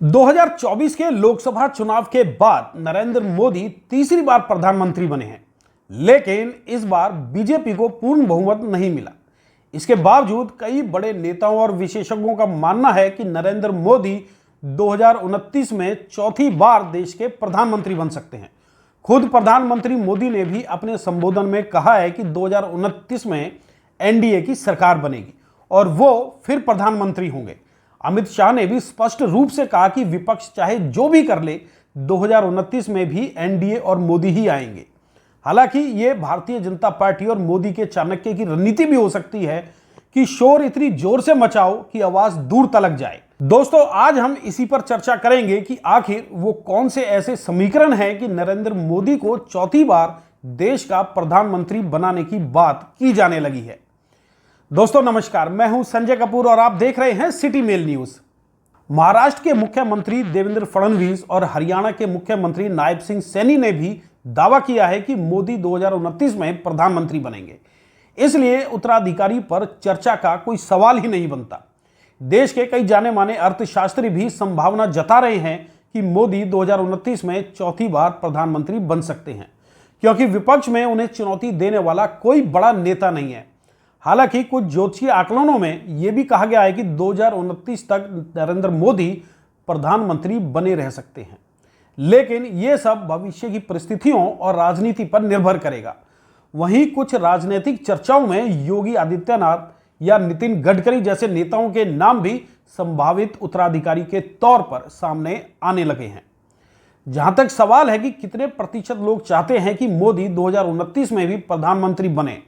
2024 के लोकसभा चुनाव के बाद नरेंद्र मोदी तीसरी बार प्रधानमंत्री बने हैं, लेकिन इस बार बीजेपी को पूर्ण बहुमत नहीं मिला। इसके बावजूद कई बड़े नेताओं और विशेषज्ञों का मानना है कि नरेंद्र मोदी 2029 में चौथी बार देश के प्रधानमंत्री बन सकते हैं। खुद प्रधानमंत्री मोदी ने भी अपने संबोधन में कहा है कि 2029 में एनडीए की सरकार बनेगी और वो फिर प्रधानमंत्री होंगे। अमित शाह ने भी स्पष्ट रूप से कहा कि विपक्ष चाहे जो भी कर ले, 2029 में भी एनडीए और मोदी ही आएंगे। हालांकि ये भारतीय जनता पार्टी और मोदी के चाणक्य की रणनीति भी हो सकती है कि शोर इतनी जोर से मचाओ कि आवाज दूर तलक जाए। दोस्तों, आज हम इसी पर चर्चा करेंगे कि आखिर वो कौन से ऐसे समीकरण हैं कि नरेंद्र मोदी को चौथी बार देश का प्रधानमंत्री बनाने की बात की जाने लगी है। दोस्तों नमस्कार, मैं हूं संजय कपूर और आप देख रहे हैं सिटी मेल न्यूज। महाराष्ट्र के मुख्यमंत्री देवेंद्र फडणवीस और हरियाणा के मुख्यमंत्री नायब सिंह सैनी ने भी दावा किया है कि मोदी 2029 में प्रधानमंत्री बनेंगे। इसलिए उत्तराधिकारी पर चर्चा का कोई सवाल ही नहीं बनता। देश के कई जाने माने अर्थशास्त्री भी संभावना जता रहे हैं कि मोदी 2029 में चौथी बार प्रधानमंत्री बन सकते हैं, क्योंकि विपक्ष में उन्हें चुनौती देने वाला कोई बड़ा नेता नहीं है। हालांकि कुछ ज्योतिषीय आकलनों में यह भी कहा गया है कि 2029 तक नरेंद्र मोदी प्रधानमंत्री बने रह सकते हैं, लेकिन यह सब भविष्य की परिस्थितियों और राजनीति पर निर्भर करेगा। वहीं कुछ राजनीतिक चर्चाओं में योगी आदित्यनाथ या नितिन गडकरी जैसे नेताओं के नाम भी संभावित उत्तराधिकारी के तौर पर सामने आने लगे हैं। जहां तक सवाल है कि कितने प्रतिशत लोग चाहते हैं कि मोदी 2029 में भी प्रधानमंत्री बने,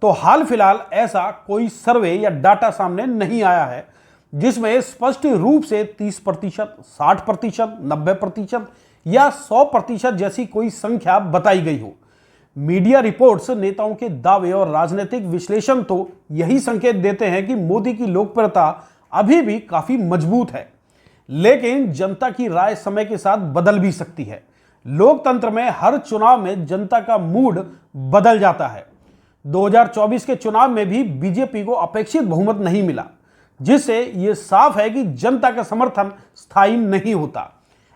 तो हाल फिलहाल ऐसा कोई सर्वे या डाटा सामने नहीं आया है जिसमें स्पष्ट रूप से 30%, 60%, 90% या 100% जैसी कोई संख्या बताई गई हो। मीडिया रिपोर्ट्स, नेताओं के दावे और राजनीतिक विश्लेषण तो यही संकेत देते हैं कि मोदी की लोकप्रियता अभी भी काफी मजबूत है, लेकिन जनता की राय समय के साथ बदल भी सकती है। लोकतंत्र में हर चुनाव में जनता का मूड बदल जाता है। 2024 के चुनाव में भी बीजेपी को अपेक्षित बहुमत नहीं मिला, जिससे यह साफ है कि जनता का समर्थन स्थायी नहीं होता।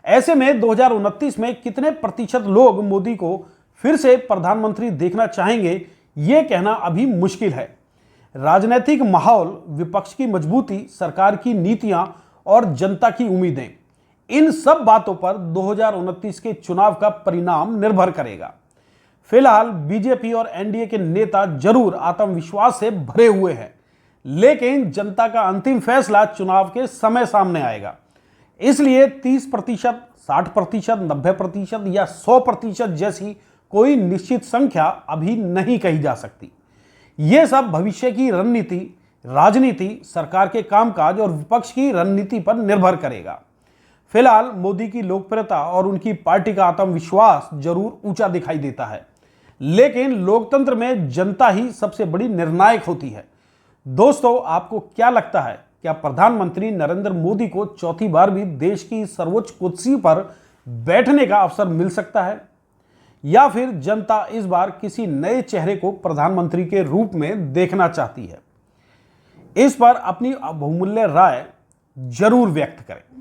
ऐसे में 2029 में कितने प्रतिशत लोग मोदी को फिर से प्रधानमंत्री देखना चाहेंगे, यह कहना अभी मुश्किल है। राजनीतिक माहौल, विपक्ष की मजबूती, सरकार की नीतियां और जनता की उम्मीदें, इन सब बातों पर 2029 के चुनाव का परिणाम निर्भर करेगा। फिलहाल बीजेपी और एनडीए के नेता जरूर आत्मविश्वास से भरे हुए हैं, लेकिन जनता का अंतिम फैसला चुनाव के समय सामने आएगा। इसलिए 30%, 60%, 90% या 100% जैसी कोई निश्चित संख्या अभी नहीं कही जा सकती। ये सब भविष्य की रणनीति, राजनीति, सरकार के कामकाज और विपक्ष की रणनीति पर निर्भर करेगा। फिलहाल मोदी की लोकप्रियता और उनकी पार्टी का आत्मविश्वास जरूर ऊंचा दिखाई देता है, लेकिन लोकतंत्र में जनता ही सबसे बड़ी निर्णायक होती है। दोस्तों, आपको क्या लगता है, क्या प्रधानमंत्री नरेंद्र मोदी को चौथी बार भी देश की सर्वोच्च कुर्सी पर बैठने का अवसर मिल सकता है, या फिर जनता इस बार किसी नए चेहरे को प्रधानमंत्री के रूप में देखना चाहती है? इस पर अपनी बहुमूल्य राय जरूर व्यक्त करें।